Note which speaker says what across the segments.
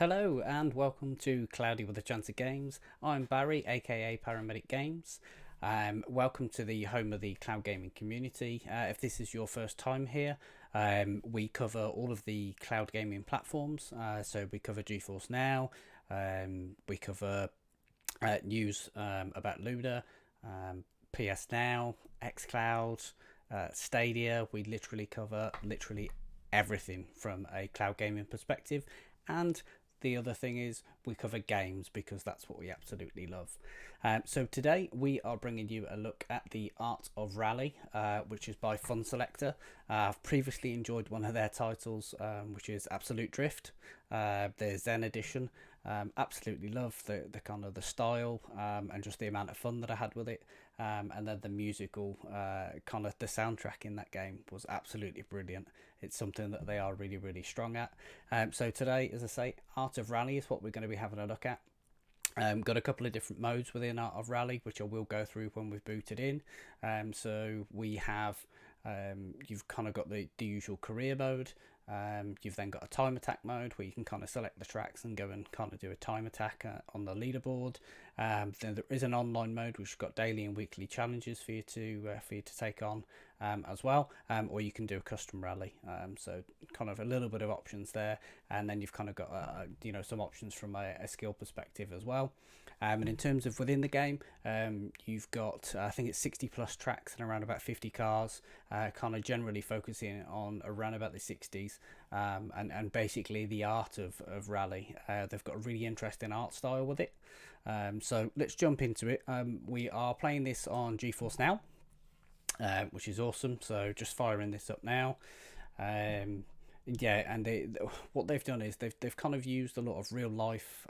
Speaker 1: Hello and welcome to Cloudy with a Chance of Games. I'm Barry, aka Paramedic Games. Welcome to the home of the cloud gaming community. If this is your first time here, we cover all of the cloud gaming platforms. So we cover GeForce Now, we cover news about Luna, PS Now, xCloud, Stadia. We literally cover everything from a cloud gaming perspective. And the other thing is we cover games because that's what we absolutely love. So today we are bringing you a look at the Art of Rally, which is by Fun Selector. I've previously enjoyed one of their titles, which is Absolute Drift, their Zen edition. Absolutely love the kind of the style and just the amount of fun that I had with it. And then the musical kind of the soundtrack in that game was absolutely brilliant. It's something that they are really strong at. So today, as I say, Art of Rally is what we're going to be having a look at. Got a couple of different modes within Art of Rally, which I will go through when we've booted in. So we have, you've kind of got the usual career mode. You've then got a time attack mode where you can kind of select the tracks and go and kind of do a time attack on the leaderboard. Then there is an online mode which has got daily and weekly challenges for you to take on as well, or you can do a custom rally. So kind of a little bit of options there, and then you've kind of got some options from a skill perspective as well. And in terms of within the game, you've got I think it's 60 plus tracks and around about 50 cars, kind of generally focusing on around about the 60s, and basically the art of rally. They've got a really interesting art style with it. So let's jump into it. We are playing this on GeForce Now, which is awesome. So just firing this up now. Yeah, and what they've done is they've kind of used a lot of real life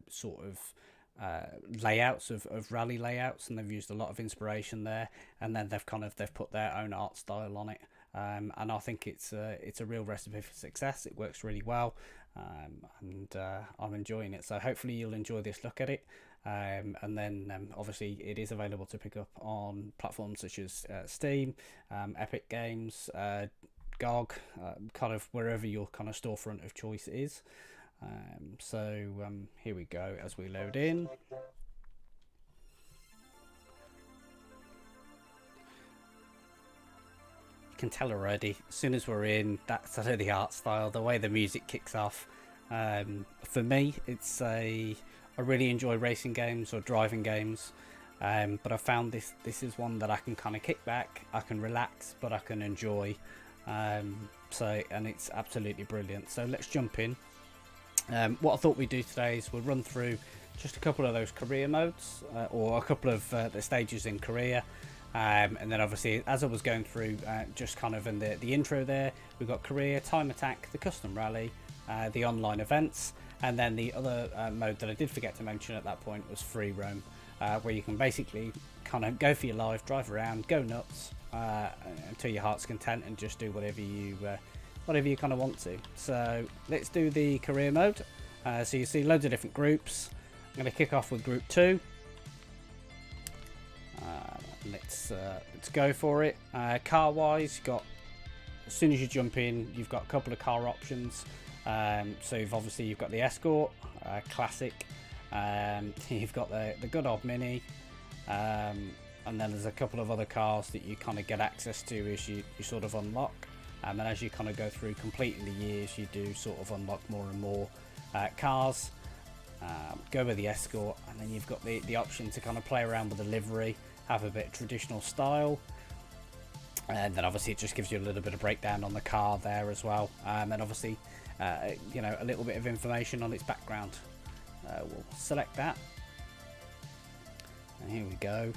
Speaker 1: sort of layouts of rally layouts, and they've used a lot of inspiration there, and then they've put their own art style on it. And I think it's a real recipe for success. It works really well, and I'm enjoying it. So hopefully you'll enjoy this look at it. And then obviously it is available to pick up on platforms such as Steam, Epic Games, GOG, kind of wherever your kind of storefront of choice is. So here we go as we load in. Can tell already as soon as we're in, that's sort of the art style, the way the music kicks off. For me, it's I really enjoy racing games or driving games, but I found this is one that I can kind of kick back, I can relax, but I can enjoy. And it's absolutely brilliant. So let's jump in. What I thought we'd do today is we'll run through just a couple of those career modes, or a couple of the stages in career. And then obviously as I was going through, just kind of in the intro there, we've got career, time attack, the custom rally, the online events, and then the other mode that I did forget to mention at that point was free roam, where you can basically kind of go for your life, drive around, go nuts until your heart's content, and just do whatever you kind of want to. So let's do the career mode. So you see loads of different groups. I'm going to kick off with group 2. Let's go for it. Car wise, as soon as you jump in, you've got a couple of car options. So you've got the Escort, Classic, you've got the good old Mini, and then there's a couple of other cars that you kind of get access to as you sort of unlock. And as you kind of go through completing the years, you do sort of unlock more and more cars. Go with the Escort, and then you've got the option to kind of play around with the livery, have a bit of traditional style, and then obviously it just gives you a little bit of breakdown on the car there as well, and obviously a little bit of information on its background. We'll select that, and here we go.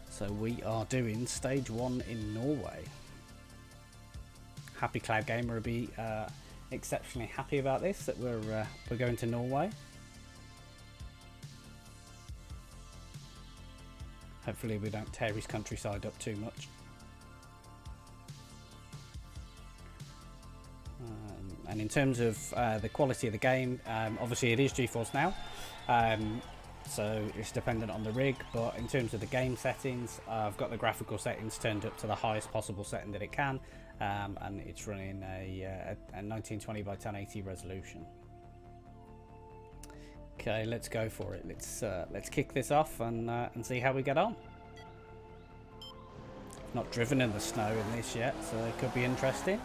Speaker 1: So we are doing stage 1 in Norway. Happy Cloud Gamer will be exceptionally happy about this, that we're going to Norway. Hopefully we don't tear his countryside up too much. And in terms of the quality of the game, obviously it is GeForce Now, so it's dependent on the rig, but in terms of the game settings, I've got the graphical settings turned up to the highest possible setting that it can, and it's running a 1920 by 1080 resolution. Okay, let's go for it. Let's kick this off and see how we get on. Not driven in the snow in this yet, so it could be interesting.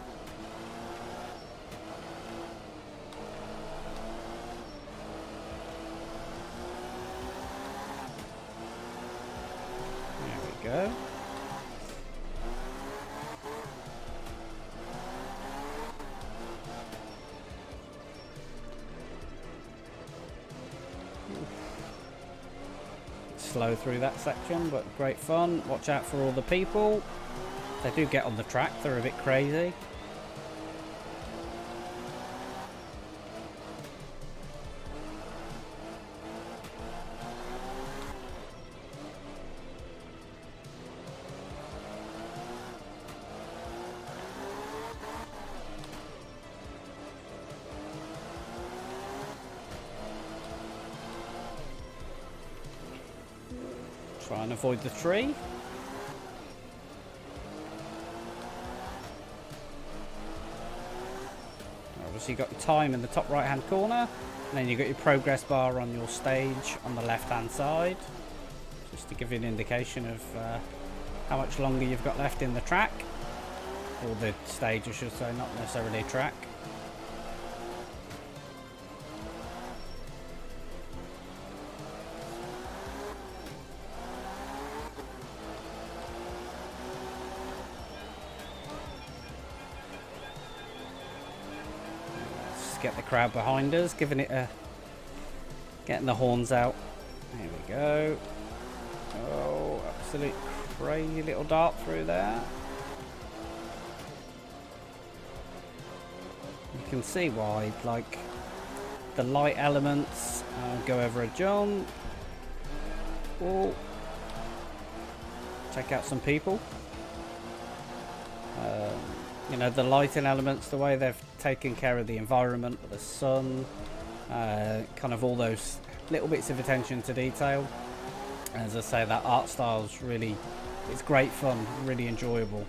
Speaker 1: There we go. Slow through that section, but great fun. Watch out for all the people. They do get on the track, they're a bit crazy. Try and avoid the tree. Obviously, you've got your time in the top right hand corner, and then you've got your progress bar on your stage on the left hand side, just to give you an indication of how much longer you've got left in the track, or the stage, I should say, not necessarily a track. Get the crowd behind us, giving it getting the horns out. There we go. Oh, absolute crazy little dart through there. You can see why, like, the light elements go over a jump. Oh, check out some people. You know, the lighting elements, the way they've taken care of the environment, the sun, kind of all those little bits of attention to detail. As I say, that art style's really, it's great fun, really enjoyable.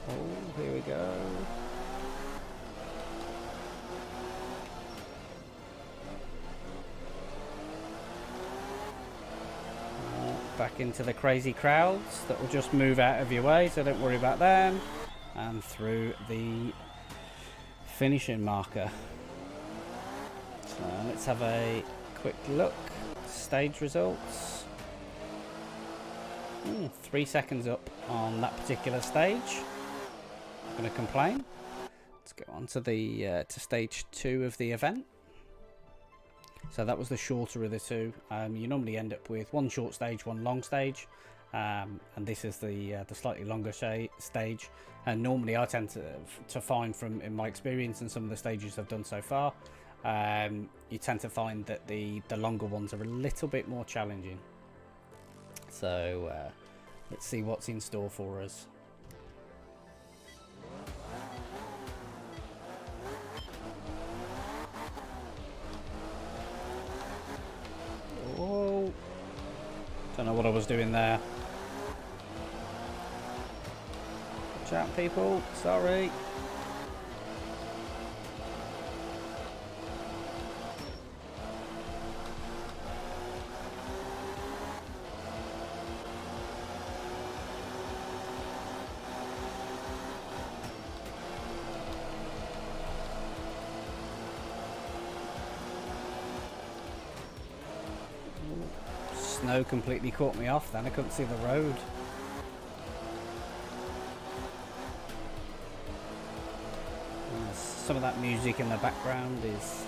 Speaker 1: Oh, here we go. Back into the crazy crowds that will just move out of your way, so don't worry about them, and through the finishing marker. So let's have a quick look. Stage results. 3 seconds up on that particular stage. Not going to complain. Let's go on to the to stage 2 of the event. So that was the shorter of the two. You normally end up with one short stage, one long stage, and this is the slightly longer stage. And normally, I tend to find, from in my experience and some of the stages I've done so far, you tend to find that the longer ones are a little bit more challenging. So let's see what's in store for us. Whoa. Don't know what I was doing there. Watch out, people. Sorry. Snow completely caught me off then, I couldn't see the road. And some of that music in the background is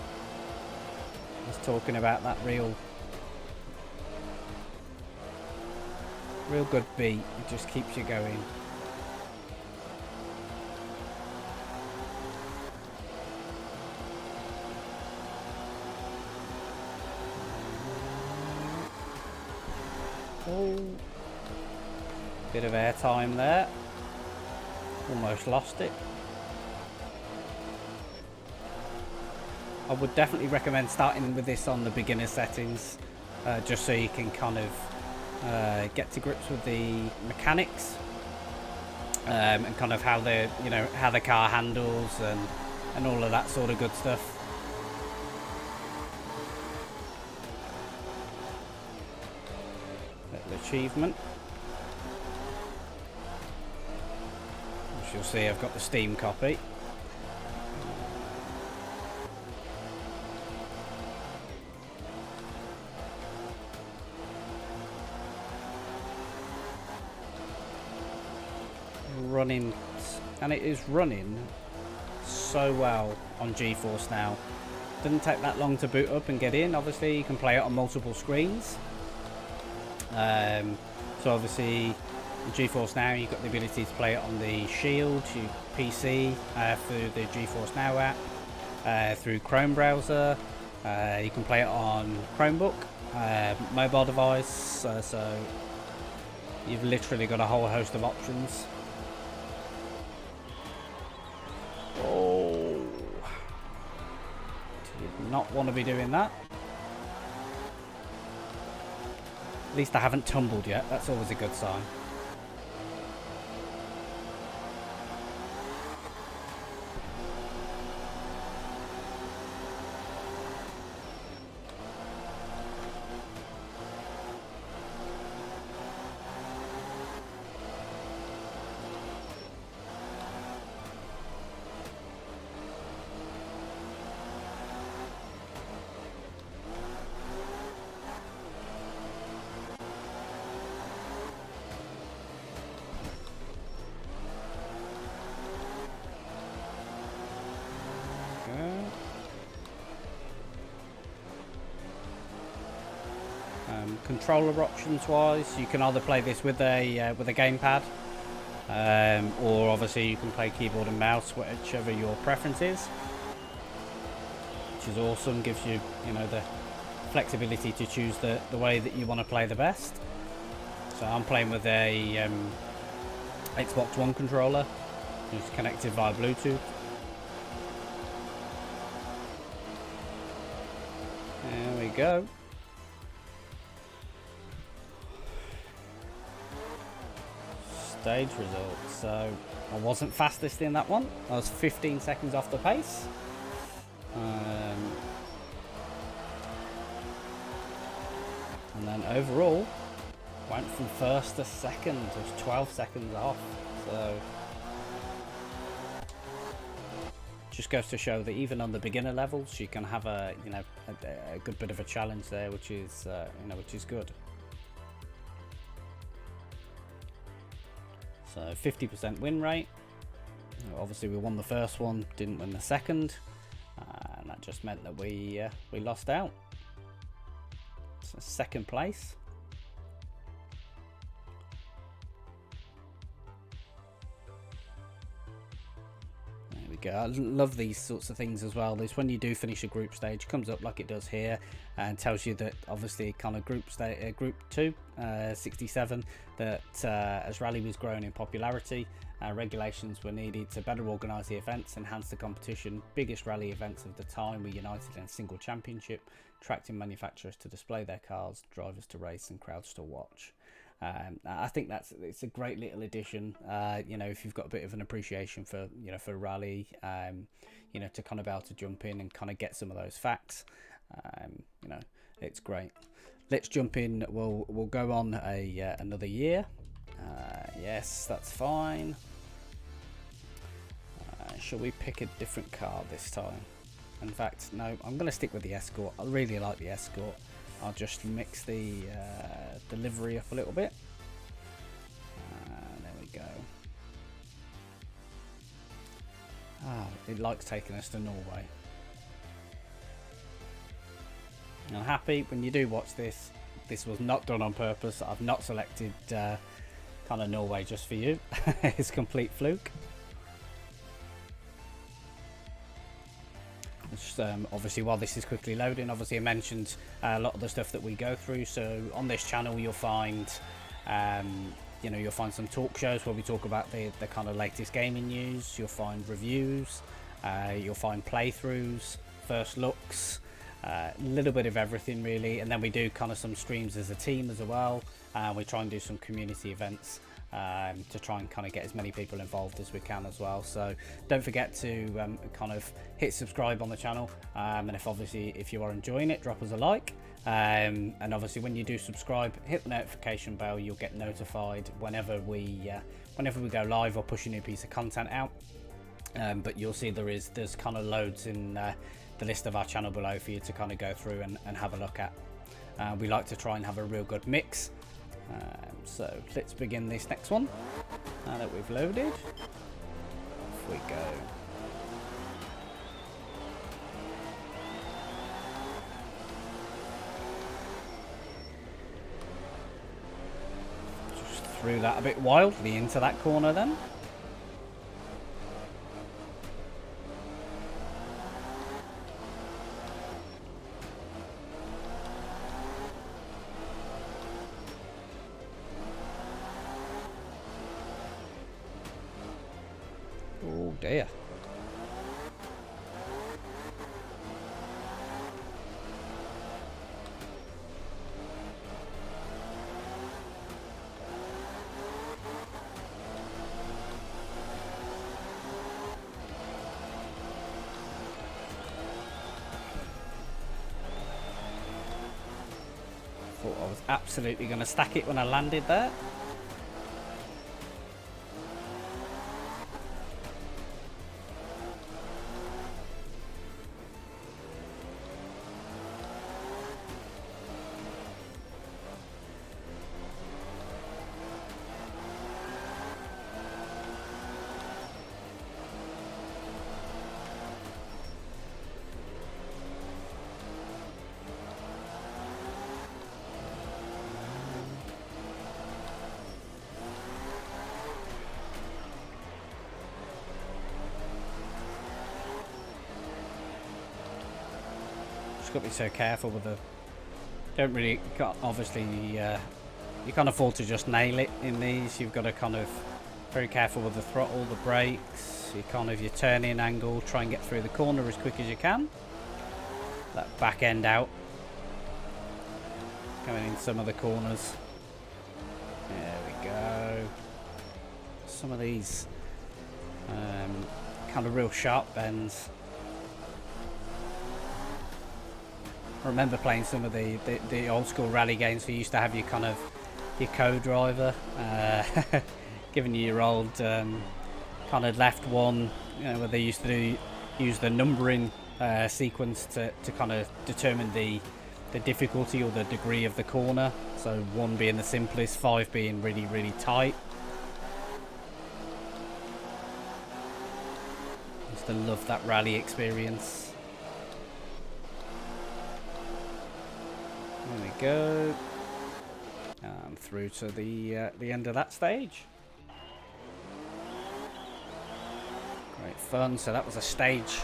Speaker 1: talking about that real good beat. It just keeps you going. Oh, bit of air time there. Almost lost it. I would definitely recommend starting with this on the beginner settings, just so you can kind of get to grips with the mechanics, and kind of how how the car handles and all of that sort of good stuff. Little achievement. As you'll see, I've got the Steam copy. Running, and it is running so well on GeForce now. Doesn't take that long to boot up and get in. Obviously you can play it on multiple screens, so obviously GeForce Now, you've got the ability to play it on the Shield, your PC, through the GeForce Now app, through Chrome browser. You can play it on Chromebook, mobile device, so you've literally got a whole host of options. Oh, did not want to be doing that. At least I haven't tumbled yet. That's always a good sign. Controller options wise, you can either play this with a gamepad, or obviously you can play keyboard and mouse, whichever your preference is, which is awesome. Gives you the flexibility to choose the way that you want to play the best. So I'm playing with a Xbox One controller, it's connected via Bluetooth. There we go. Stage results. So I wasn't fastest in that one. I was 15 seconds off the pace. And then overall went from first to second. It was 12 seconds off. So just goes to show that even on the beginner levels, you can have a good bit of a challenge there, which is which is good. So 50% win rate. Obviously we won the first one, didn't win the second, and that just meant that we lost out. So second place. There we go. I love these sorts of things as well. This, when you do finish a group stage, comes up like it does here and tells you that obviously kind of group 2 67, that as Rally was growing in popularity, regulations were needed to better organise the events, enhance the competition. Biggest rally events of the time were united in a single championship, attracting manufacturers to display their cars, drivers to race, and crowds to watch. I think it's a great little addition. If you've got a bit of an appreciation for for rally, to kind of be able to jump in and kind of get some of those facts. It's great. Let's jump in. We'll go on another year. Yes, that's fine. Shall we pick a different car this time? In fact, no, I'm going to stick with the Escort. I really like the Escort. I'll just mix the delivery up a little bit. There we go. It likes taking us to Norway. I'm happy when you do watch this. This was not done on purpose. I've not selected kind of Norway just for you. It's complete fluke. Obviously, while this is quickly loading, obviously I mentioned a lot of the stuff that we go through. So on this channel, you'll find you'll find some talk shows where we talk about the kind of latest gaming news. You'll find reviews. You'll find playthroughs. first looks, a little bit of everything really, and then we do kind of some streams as a team as well. We try and do some community events to try and kind of get as many people involved as we can as well. So don't forget to kind of hit subscribe on the channel, and if you are enjoying it, drop us a like, and obviously when you do subscribe, hit the notification bell. You'll get notified whenever we go live or push a new piece of content out. But you'll see there's kind of loads in the list of our channel below for you to kind of go through and have a look at. We like to try and have a real good mix. So let's begin this next one. Now that we've loaded, off we go. Just threw that a bit wildly into that corner then. Oh dear. Thought I was absolutely going to stack it when I landed there. Got to be so careful with the. Don't really. Obviously, you can't afford to just nail it in these. You've got to kind of very careful with the throttle, the brakes. You kind of your turning angle. Try and get through the corner as quick as you can. That back end out. Going in some of the corners. There we go. Some of these kind of real sharp bends. I remember playing some of the old school rally games. So you used to have your kind of your co-driver giving you your old kind of left one, where they used to use the numbering sequence to kind of determine the difficulty or the degree of the corner. So 1 being the simplest, 5 being really, really tight. I used to love that rally experience. There we go, and through to the end of that stage. Great fun. So that was a stage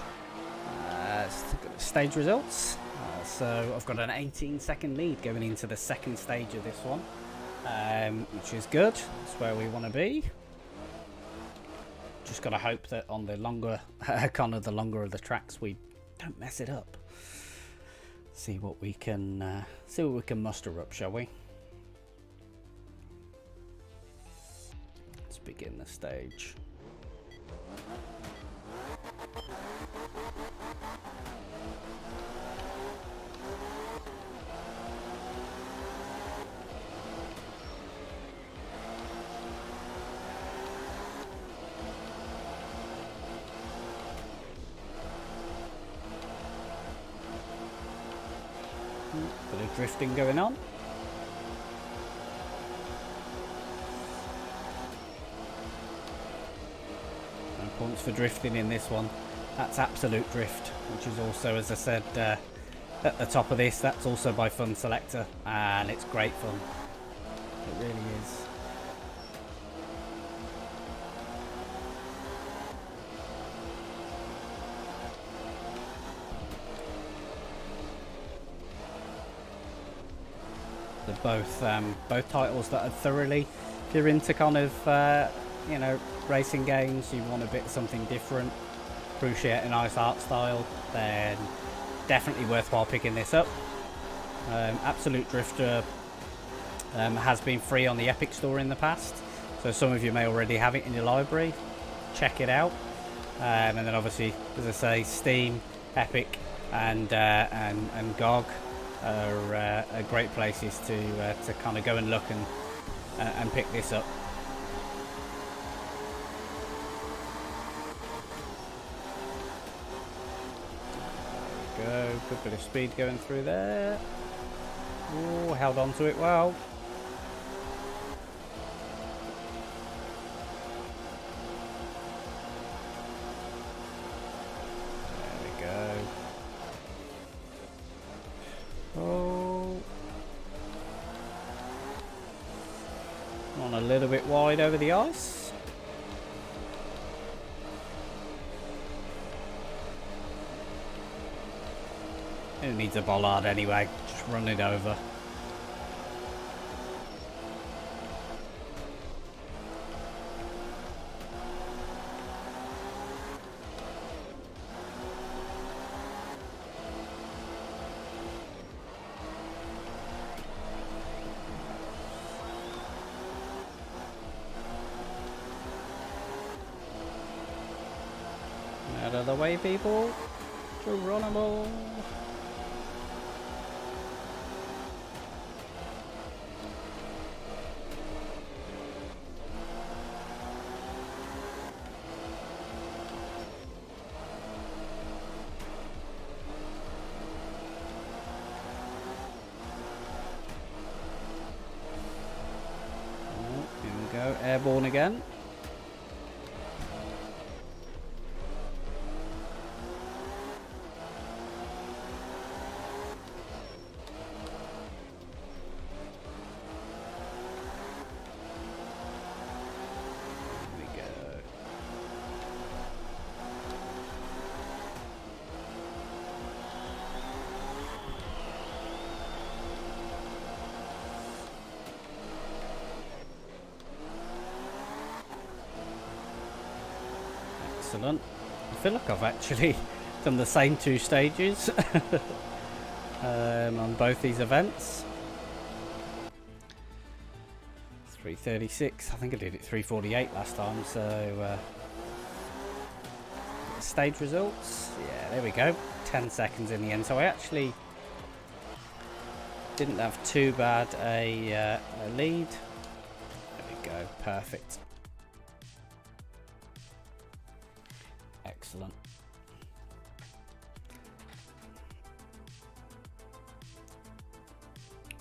Speaker 1: results. So I've got an 18-second lead going into the second stage of this one, which is good. That's where we want to be. Just got to hope that on the longer, kind of the longer of the tracks, we don't mess it up. See what we can muster up, shall we? Let's begin the stage. Bit of drifting going on. No points for drifting in this one. That's absolute drift, which is also, as I said at the top of this, that's also by Fun Selector, and it's great fun. It really is. They're both titles that are thoroughly, if you're into kind of racing games, you want a bit of something different, appreciate a nice art style, then definitely worthwhile picking this up. Absolute Drifter has been free on the Epic Store in the past, so some of you may already have it in your library. Check it out. And then obviously, as I say, Steam, Epic, and GOG are great places to kind of go and look and pick this up. Go, good bit of speed going through there. Oh, held on to it well. On a little bit wide over the ice. It needs a bollard anyway, just run it over. Out of the way, people. Geronimo. Oh, here we go. Airborne again. Excellent. I feel like I've actually done the same 2 stages on both these events. 3:36. I think I did it 3:48 last time. So stage results. Yeah, there we go. 10 seconds in the end. So I actually didn't have too bad a lead. There we go. Perfect. Excellent.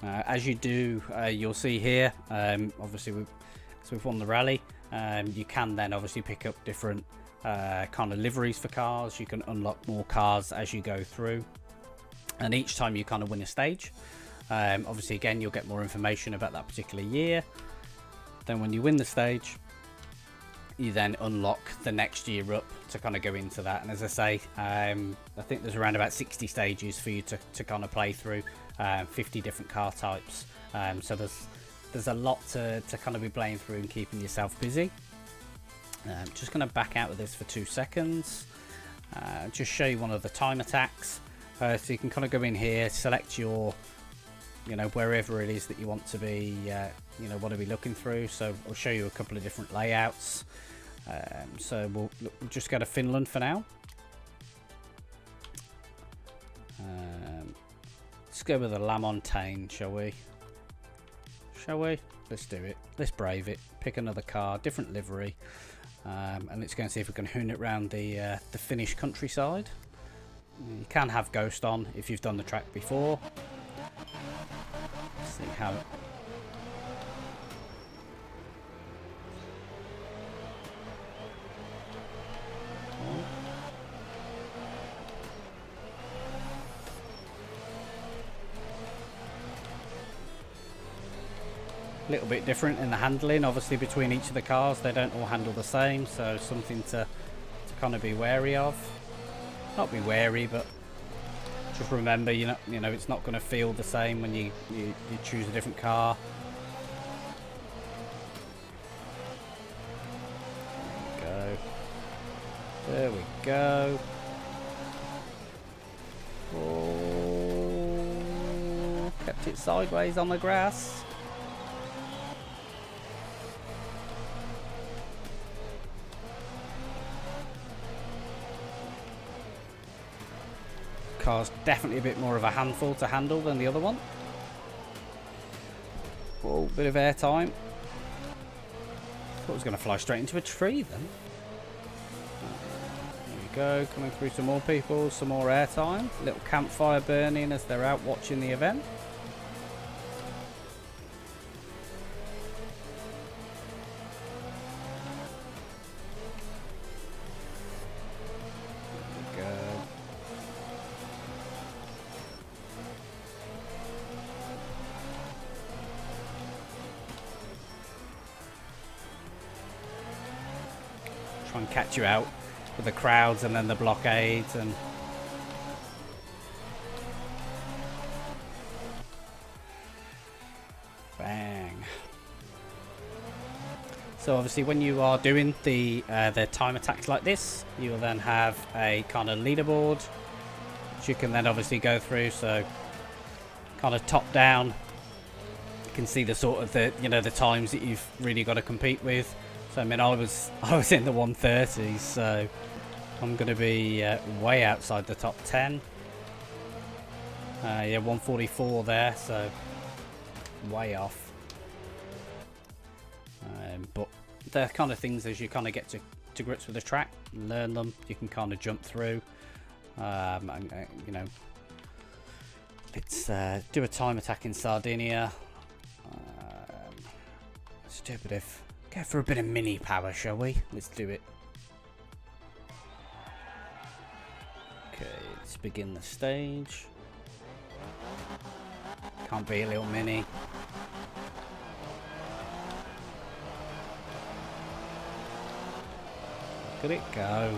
Speaker 1: As you do, you'll see here, obviously so we've won the rally. You can then obviously pick up different kind of liveries for cars. You can unlock more cars as you go through, and each time you kind of win a stage, obviously again you'll get more information about that particular year. Then when you win the stage, you then unlock the next year up to kind of go into that. And as I say, I think there's around about 60 stages for you to kind of play through, 50 different car types. So there's a lot to kind of be playing through and keeping yourself busy. Just going to back out of this for 2 seconds. Just show you one of the time attacks. So you can kind of go in here, select your, wherever it is that you want to be, want to be looking through. So I'll show you a couple of different layouts. So we'll just go to Finland for now. Let's go with the La Montagne, shall we? Let's do it. Let's brave it. Pick another car, different livery, and let's go and see if we can hoon it around the Finnish countryside. You can have Ghost on if you've done the track before. Let's see how. A little bit different in the handling, obviously between each of the cars. They don't all handle the same, so something to kind of be wary of. Not be wary, but just remember, it's not going to feel the same when you choose a different car. There we go. There we go. Oh. Catch it sideways on the grass. Car's definitely a bit more of a handful to handle than the other one. Oh, bit of air time. Thought it was going to fly straight into a tree then. There we go, coming through some more people, some more air time. Little campfire burning as they're out watching the event. Try and catch you out with the crowds and then the blockades and bang. So obviously when you are doing the time attacks like this, you will then have a kind of leaderboard which you can then obviously go through. So kind of top down, you can see the sort of the the times that you've really got to compete with. So I mean, I was in the 130s, so I'm going to be way outside the top 10. Yeah, 144 there, so way off. But they're kind of things as you kind of get to grips with the track, learn them, you can kind of jump through. And let's do a time attack in Sardinia. Let's do a bit of. Go for a bit of mini power, shall we? Let's do it. Okay, let's begin the stage. Can't be a little mini. Look at it go.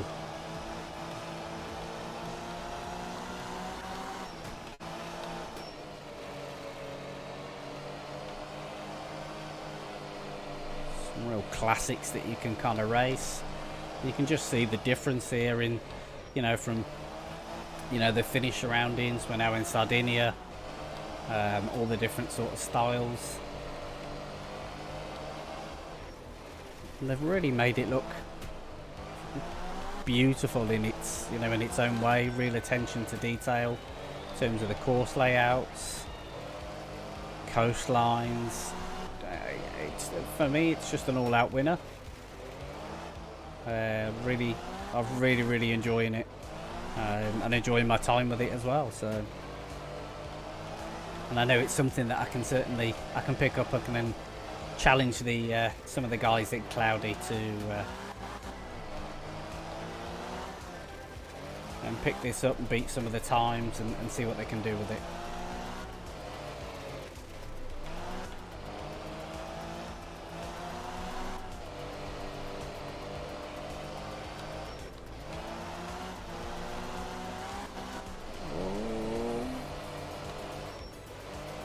Speaker 1: Real classics that you can kind of race. You can just see the difference here in from the finish surroundings. We're now in Sardinia, all the different sort of styles, and they've really made it look beautiful in its in its own way. Real attention to detail in terms of the course layouts, coastlines. For me, it's just an all-out winner. I'm really enjoying it, and enjoying my time with it as well. So, and I know it's something that I can pick up. I can then challenge the some of the guys at Cloudy to and pick this up and beat some of the times and see what they can do with it.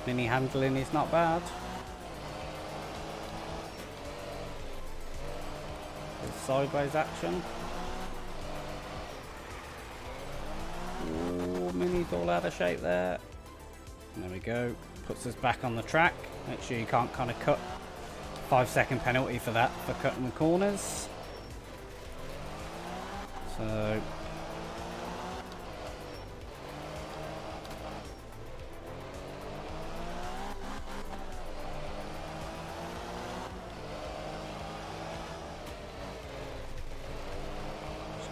Speaker 1: Mini handling is not bad. There's sideways action. Ooh, Mini's all out of shape there. There we go. Puts us back on the track. Make sure you can't kind of cut. 5-second penalty for that, for cutting the corners. So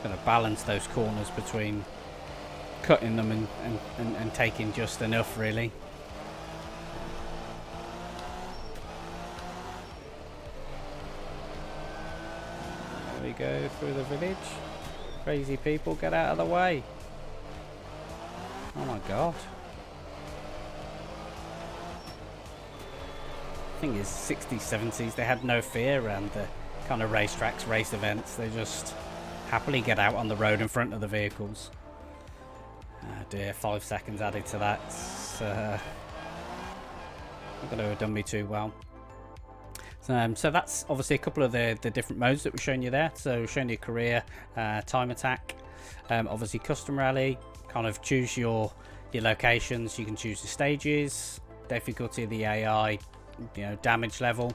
Speaker 1: going to balance those corners between cutting them and taking just enough, really. There we go, through the village. Crazy people, get out of the way. Oh my god. The thing is, 60s, 70s, they had no fear around the kind of racetracks, race events. They just happily get out on the road in front of the vehicles. Oh dear, 5 seconds added to that. Not going to have done me too well. So that's obviously a couple of the different modes that we've shown you there. So we've shown you career, time attack, obviously custom rally. Kind of choose your locations. You can choose the stages, difficulty of the AI, damage level.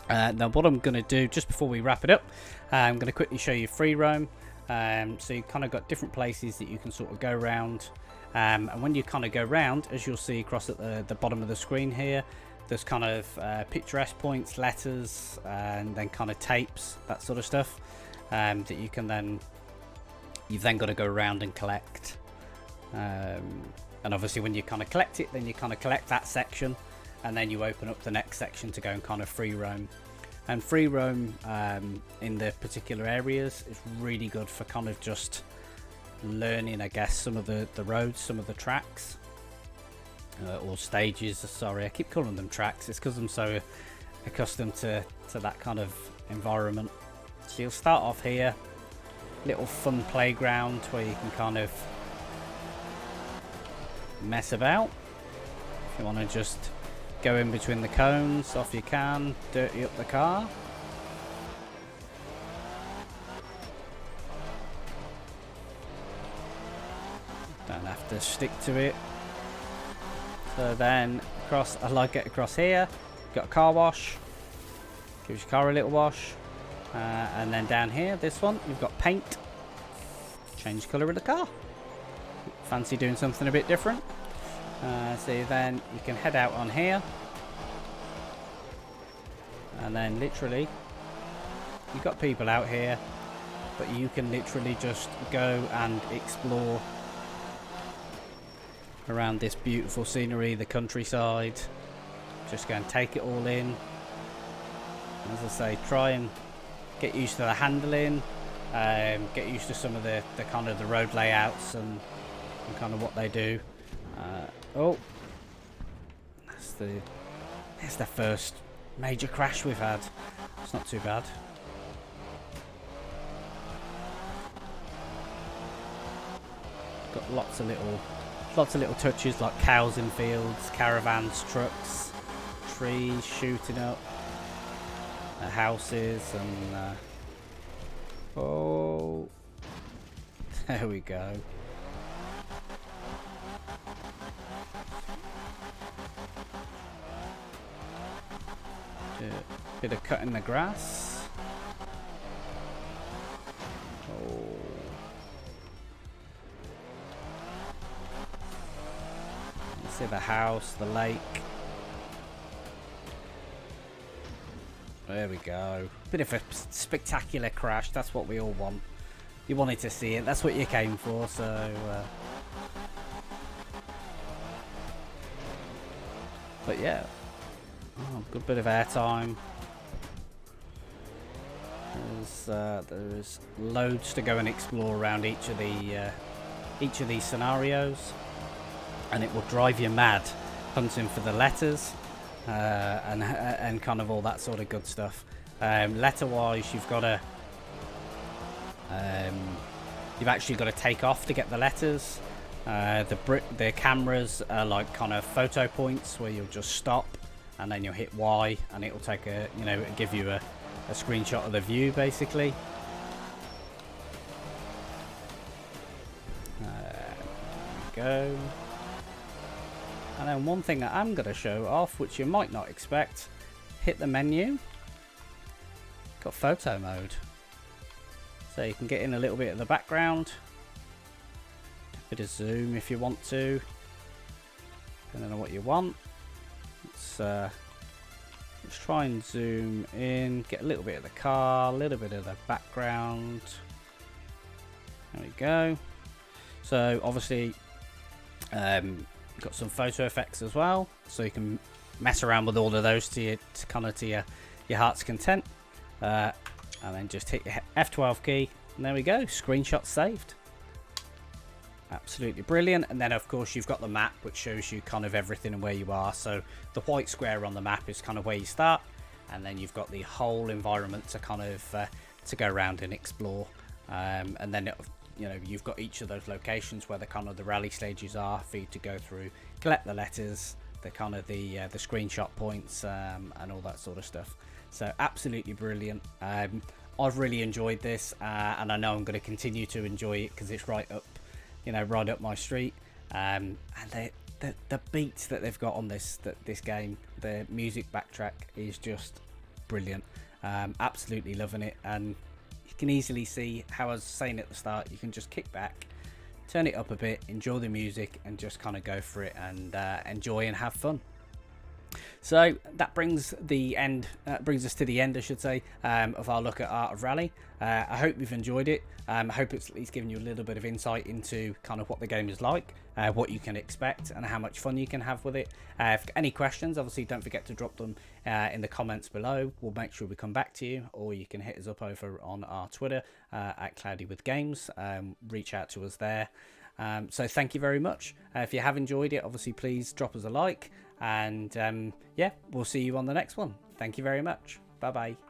Speaker 1: Now what I'm going to do just before we wrap it up, I'm going to quickly show you free roam. So you kind of got different places that you can sort of go around, and when you kind of go around, as you'll see across at the bottom of the screen here, there's kind of picturesque points, letters, and then kind of tapes, that sort of stuff, that you've then got to go around and collect. And obviously when you kind of collect it, then you kind of collect that section, and then you open up the next section to go and kind of free roam. And free roam in the particular areas is really good for kind of just learning, I guess, some of the roads, some of the tracks, or stages. Sorry, I keep calling them tracks. It's because I'm so accustomed to that kind of environment. So you'll start off here, little fun playground where you can kind of mess about. If you want to just go in between the cones, off you can, dirty up the car. Don't have to stick to it. So then across, I like it across here. Got a car wash, gives your car a little wash, and then down here, this one, you've got paint. Change the colour of the car. Fancy doing something a bit different? So then you can head out on here, and then literally you've got people out here, but you can literally just go and explore around this beautiful scenery, the countryside. Just go and take it all in. As I say, try and get used to the handling, get used to some of the kind of the road layouts and kind of what they do. Oh, that's the first major crash we've had. It's not too bad. Got lots of little touches like cows in fields, caravans, trucks, trees shooting up, houses, and oh, there we go. Bit of cutting the grass. Oh. You see the house, the lake. There we go. Bit of a spectacular crash. That's what we all want. You wanted to see it. That's what you came for. So. But yeah. Oh, good bit of airtime. There's loads to go and explore around each of these scenarios, and it will drive you mad hunting for the letters and kind of all that sort of good stuff. Letter wise, you've actually got to take off to get the letters. The cameras are like kind of photo points where you'll just stop and then you'll hit Y and it'll take it'll give you a screenshot of the view basically. There we go. And then one thing that I'm going to show off, which you might not expect, hit the menu, got photo mode. So you can get in a little bit of the background, a bit of zoom if you want to, depending on what you want. Let's try and zoom in, get a little bit of the car, a little bit of the background. There we go. So obviously got some photo effects as well, so you can mess around with all of those to your heart's content, and then just hit your F12 key and there we go, screenshot saved. Absolutely brilliant. And then of course you've got the map, which shows you kind of everything and where you are. So the white square on the map is kind of where you start, and then you've got the whole environment to kind of to go around and explore, and then you've got each of those locations where the kind of the rally stages are for you to go through, collect the letters, the kind of the screenshot points, and all that sort of stuff. So absolutely brilliant. I've really enjoyed this, and I know I'm going to continue to enjoy it because it's right up my street. And the beats that they've got on this game, the music backtrack is just brilliant. Absolutely loving it, and you can easily see how I was saying at the start, you can just kick back, turn it up a bit, enjoy the music, and just kind of go for it and enjoy and have fun. So that brings us to the end, I should say, of our look at Art of Rally. I hope you've enjoyed it. I hope it's at least given you a little bit of insight into kind of what the game is like, what you can expect, and how much fun you can have with it. If any questions, obviously don't forget to drop them in the comments below. We'll make sure we come back to you, or you can hit us up over on our Twitter at CloudyWithGames. Reach out to us there. So thank you very much. If you have enjoyed it, obviously please drop us a like, and yeah, we'll see you on the next one. Thank you very much. Bye bye.